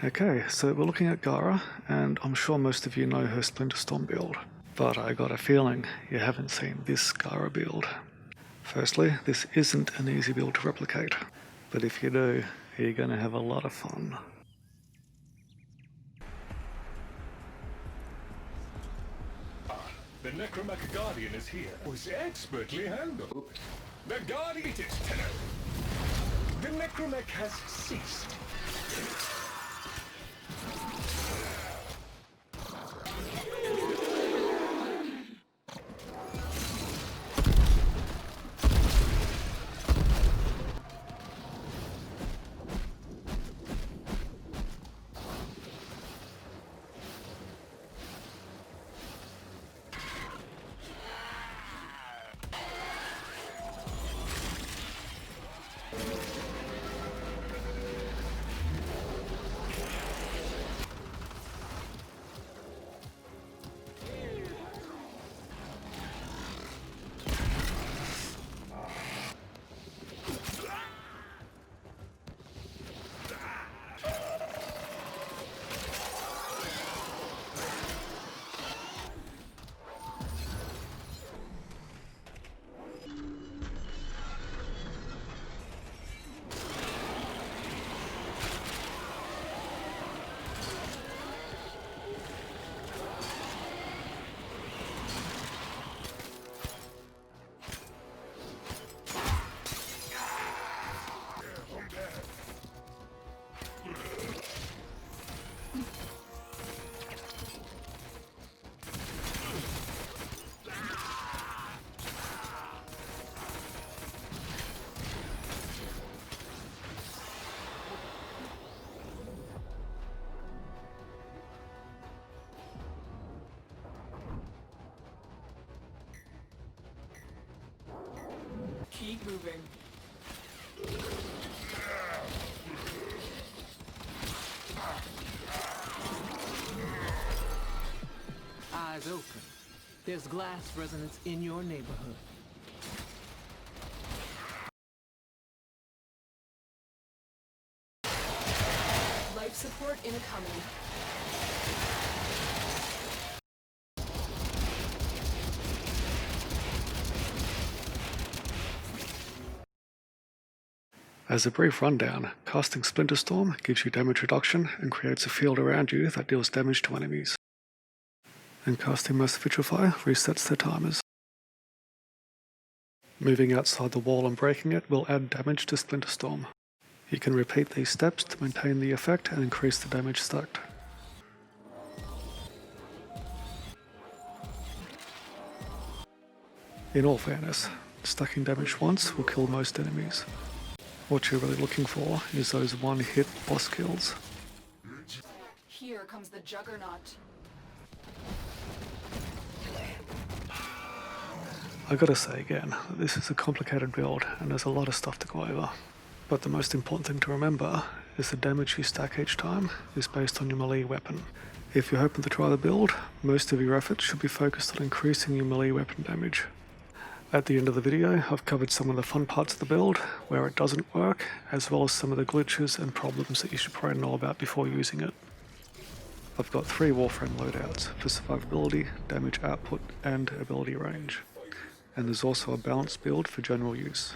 Okay, so we're looking at Gara, and I'm sure most of you know her Splinter Storm build, but I got a feeling you haven't seen this Gara build. Firstly, this isn't an easy build to replicate, but if you do, you're going to have a lot of fun. The Necromech Guardian is here. Was expertly handled. The Guardian it is, Tenno. The Necromech has ceased. Keep moving. Eyes open. There's glass resonance in your neighborhood. Life support incoming. As a brief rundown, casting Splinter Storm gives you damage reduction and creates a field around you that deals damage to enemies. And casting Mass Vitrify resets their timers. Moving outside the wall and breaking it will add damage to Splinter Storm. You can repeat these steps to maintain the effect and increase the damage stacked. In all fairness, stacking damage once will kill most enemies. What you're really looking for is those one-hit boss kills. Here comes the Juggernaut. I gotta say again, this is a complicated build and there's a lot of stuff to go over. But the most important thing to remember is the damage you stack each time is based on your melee weapon. If you're hoping to try the build, most of your efforts should be focused on increasing your melee weapon damage. At the end of the video, I've covered some of the fun parts of the build, where it doesn't work, as well as some of the glitches and problems that you should probably know about before using it. I've got 3 Warframe loadouts for survivability, damage output, and ability range. And there's also a balanced build for general use.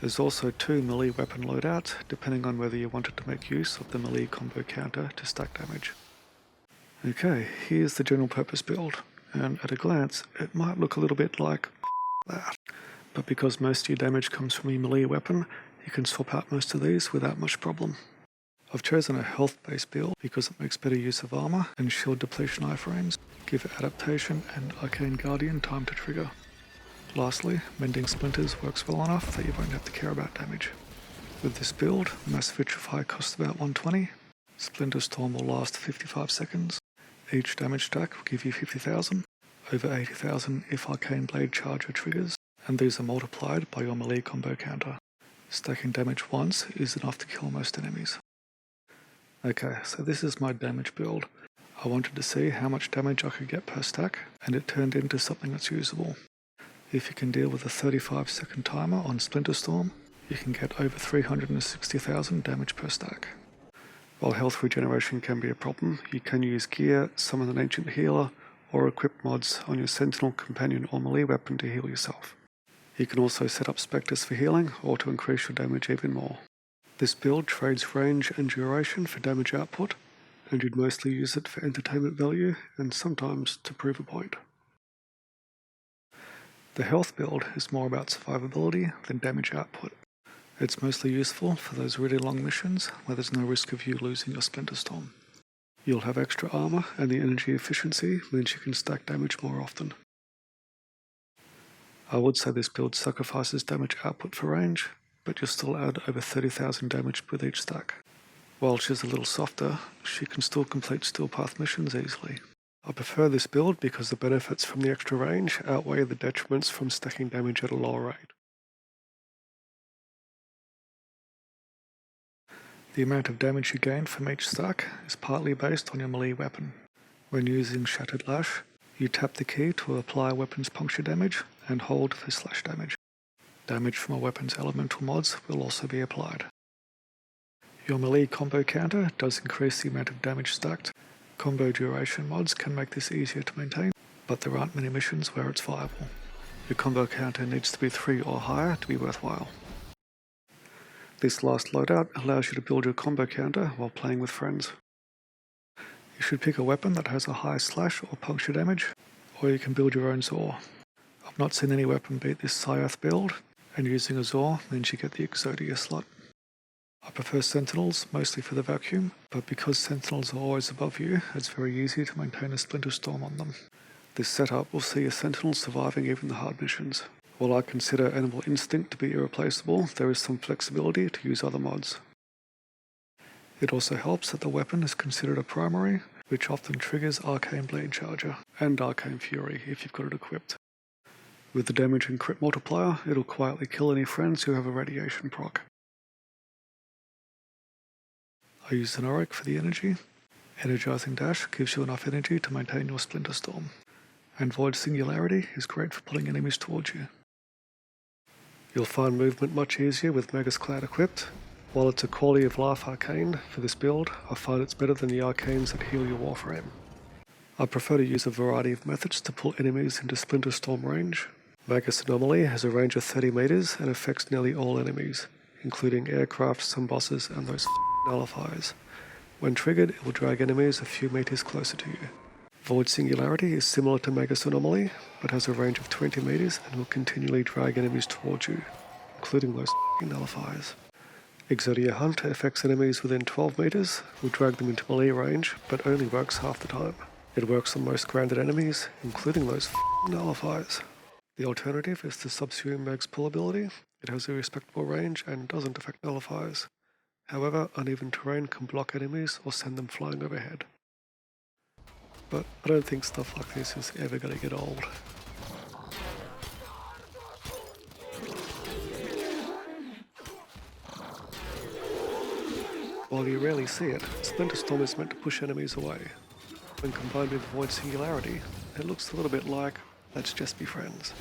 There's also 2 melee weapon loadouts, depending on whether you wanted to make use of the melee combo counter to stack damage. Okay, here's the general purpose build, and at a glance, it might look a little bit like that. But because most of your damage comes from your melee weapon, you can swap out most of these without much problem. I've chosen a health-based build because it makes better use of armor and shield depletion iframes, give adaptation and Arcane Guardian time to trigger. Lastly, mending splinters works well enough that you won't have to care about damage. With this build, Mass Vitrify costs about 120, Splinter Storm will last 55 seconds, each damage stack will give you 50,000, over 80,000 if Arcane Blade Charger triggers, and these are multiplied by your melee combo counter. Stacking damage once is enough to kill most enemies. Okay, so this is my damage build. I wanted to see how much damage I could get per stack, and it turned into something that's usable. If you can deal with a 35-second timer on Splinter Storm, you can get over 360,000 damage per stack. While health regeneration can be a problem, you can use gear, summon an ancient healer, or equip mods on your sentinel, companion, or melee weapon to heal yourself. You can also set up specters for healing or to increase your damage even more. This build trades range and duration for damage output, and you'd mostly use it for entertainment value and sometimes to prove a point. The health build is more about survivability than damage output. It's mostly useful for those really long missions where there's no risk of you losing your Splinter Storm. You'll have extra armor, and the energy efficiency means you can stack damage more often. I would say this build sacrifices damage output for range, but you'll still add over 30,000 damage with each stack. While she's a little softer, she can still complete Steel Path missions easily. I prefer this build because the benefits from the extra range outweigh the detriments from stacking damage at a lower rate. The amount of damage you gain from each stack is partly based on your melee weapon. When using Shattered Lash, you tap the key to apply weapon's puncture damage and hold for slash damage. Damage from a weapon's elemental mods will also be applied. Your melee combo counter does increase the amount of damage stacked. Combo duration mods can make this easier to maintain, but there aren't many missions where it's viable. Your combo counter needs to be 3 or higher to be worthwhile. This last loadout allows you to build your combo counter while playing with friends. You should pick a weapon that has a high slash or puncture damage, or you can build your own Zor. I've not seen any weapon beat this Scythe build, and using a Zor means you get the Exodia slot. I prefer Sentinels, mostly for the vacuum, but because Sentinels are always above you, it's very easy to maintain a Splinter Storm on them. This setup will see a Sentinel surviving even the hard missions. While I consider Animal Instinct to be irreplaceable, there is some flexibility to use other mods. It also helps that the weapon is considered a primary, which often triggers Arcane Blade Charger and Arcane Fury if you've got it equipped. With the damage and crit multiplier, it'll quietly kill any friends who have a radiation proc. I use an Auric for the energy. Energizing Dash gives you enough energy to maintain your Splinter Storm, and Void Singularity is great for pulling enemies towards you. You'll find movement much easier with Magus Cloud equipped. While it's a quality of life arcane for this build, I find it's better than the arcanes that heal your Warframe. I prefer to use a variety of methods to pull enemies into Splinter Storm range. Magus Anomaly has a range of 30 meters and affects nearly all enemies, including aircraft, some bosses, and those nullifiers. When triggered, it will drag enemies a few meters closer to you. Void Singularity is similar to Magus Anomaly, but has a range of 20 meters and will continually drag enemies towards you, including those nullifiers. Exodia Hunt affects enemies within 12 meters, will drag them into melee range, but only works half the time. It works on most grounded enemies, including those nullifiers. The alternative is the subsumed Mag's pull ability. It has a respectable range and doesn't affect nullifiers. However, uneven terrain can block enemies or send them flying overhead. But I don't think stuff like this is ever going to get old. While you rarely see it, Splinter Storm is meant to push enemies away. When combined with Void Singularity, it looks a little bit like, let's just be friends.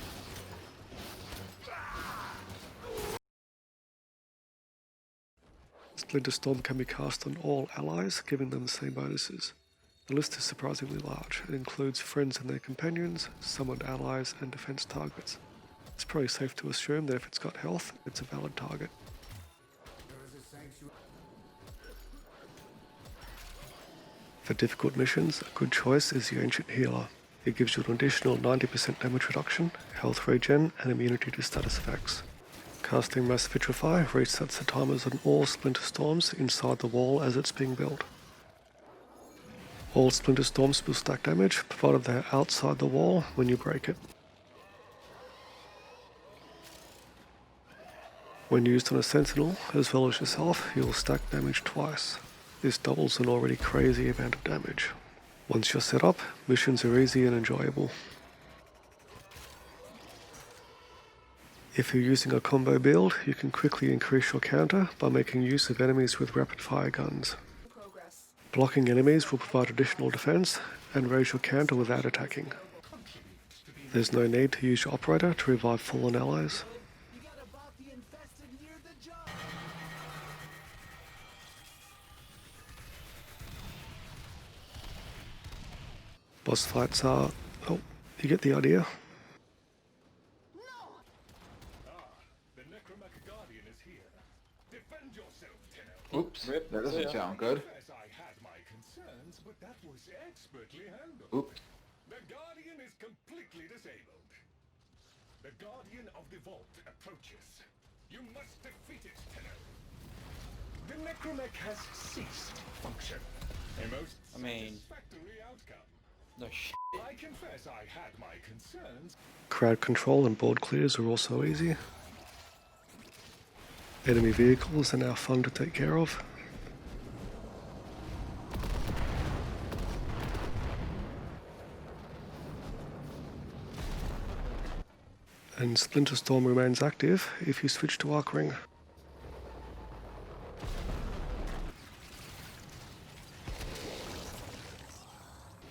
Splinter Storm can be cast on all allies, giving them the same bonuses. The list is surprisingly large. It includes friends and their companions, summoned allies, and defense targets. It's probably safe to assume that if it's got health, it's a valid target. For difficult missions, a good choice is the Ancient Healer. It gives you an additional 90% damage reduction, health regen, and immunity to status effects. Casting Mass Vitrify resets the timers on all Splinter Storms inside the wall as it's being built. All Splinter Storms will stack damage, provided they are outside the wall when you break it. When used on a Sentinel, as well as yourself, you will stack damage twice. This doubles an already crazy amount of damage. Once you're set up, missions are easy and enjoyable. If you're using a combo build, you can quickly increase your counter by making use of enemies with rapid fire guns. Blocking enemies will provide additional defense and raise your counter without attacking. There's no need to use your operator to revive fallen allies. Boss fights are... oh, you get the idea. The Necromech Guardian is here. Defend yourself, Tenno. Oops, that doesn't sound good. Yes, I had my concerns, but that was expertly handled. Oops. The Guardian is completely disabled. The Guardian of the Vault approaches. You must defeat it, Tenno. The Necromech has ceased function. A most satisfactory outcome. No shit. I confess I had my concerns. Crowd control and board clears are also easy. Enemy vehicles are now fun to take care of. And Splinter Storm remains active if you switch to Arc Ring.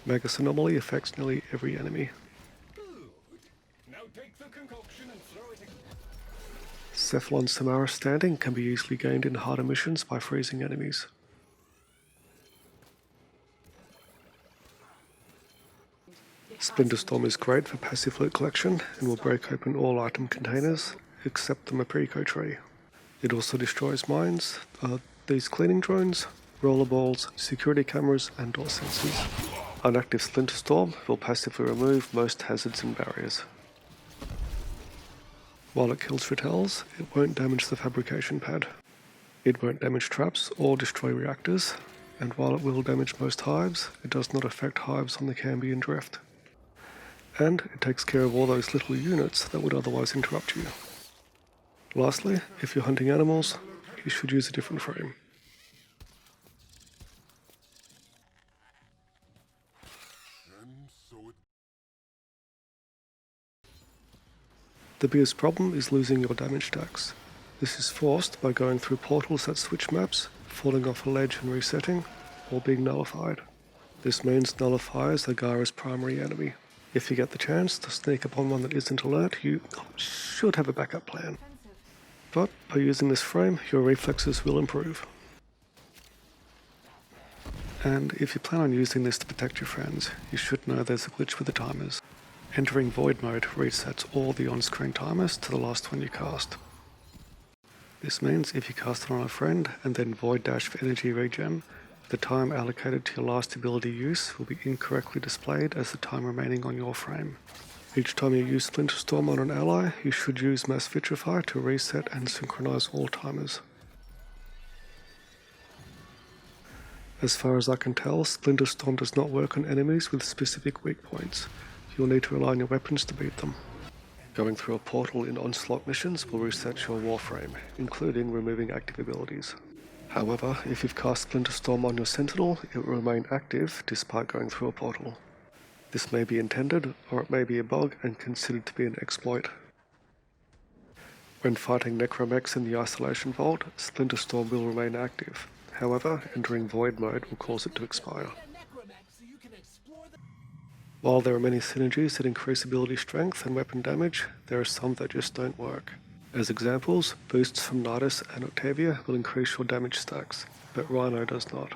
Magus Anomaly affects nearly every enemy. Now take the concoction and throw it. Cephalon Samara standing can be easily gained in harder missions by freezing enemies. Splinter Storm is great for passive loot collection and will break open all item containers except the Maprico tree. It also destroys mines, these cleaning drones, rollerballs, security cameras and door sensors. Unactive Splinter Storm will passively remove most hazards and barriers. While it kills Ritels, it won't damage the fabrication pad. It won't damage traps or destroy reactors, and while it will damage most hives, it does not affect hives on the Cambion drift. And it takes care of all those little units that would otherwise interrupt you. Lastly, if you're hunting animals, you should use a different frame. The biggest problem is losing your damage stacks. This is forced by going through portals that switch maps, falling off a ledge and resetting, or being nullified. This means nullifiers are Gara's primary enemy. If you get the chance to sneak upon one that isn't alert, you should have a backup plan. But by using this frame, your reflexes will improve. And if you plan on using this to protect your friends, you should know there's a glitch with the timers. Entering Void mode resets all the on-screen timers to the last one you cast. This means if you cast it on a friend and then Void dash for energy regen, the time allocated to your last ability use will be incorrectly displayed as the time remaining on your frame. Each time you use Splinter Storm on an ally, you should use Mass Vitrify to reset and synchronize all timers. As far as I can tell, Splinter Storm does not work on enemies with specific weak points. You'll need to rely on your weapons to beat them. Going through a portal in Onslaught missions will reset your Warframe, including removing active abilities. However, if you've cast Splinter Storm on your Sentinel, it will remain active despite going through a portal. This may be intended, or it may be a bug and considered to be an exploit. When fighting Necromechs in the Isolation Vault, Splinter Storm will remain active. However, entering Void mode will cause it to expire. While there are many synergies that increase ability strength and weapon damage, there are some that just don't work. As examples, boosts from Nidus and Octavia will increase your damage stacks, but Rhino does not.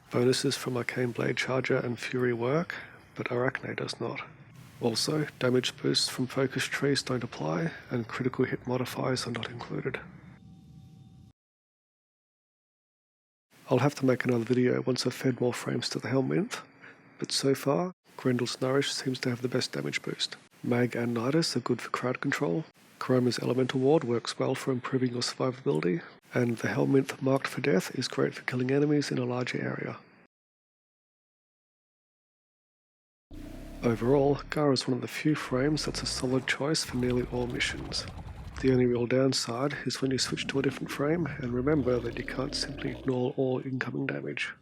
Bonuses from Arcane Blade Charger and Fury work, but Arachne does not. Also, damage boosts from focus trees don't apply, and critical hit modifiers are not included. I'll have to make another video once I've fed more frames to the Helminth, but so far, Grendel's Nourish seems to have the best damage boost. Mag and Nidus are good for crowd control, Chroma's Elemental Ward works well for improving your survivability, and the Helminth Marked for Death is great for killing enemies in a larger area. Overall, Gara is one of the few frames that's a solid choice for nearly all missions. The only real downside is when you switch to a different frame, and remember that you can't simply ignore all incoming damage.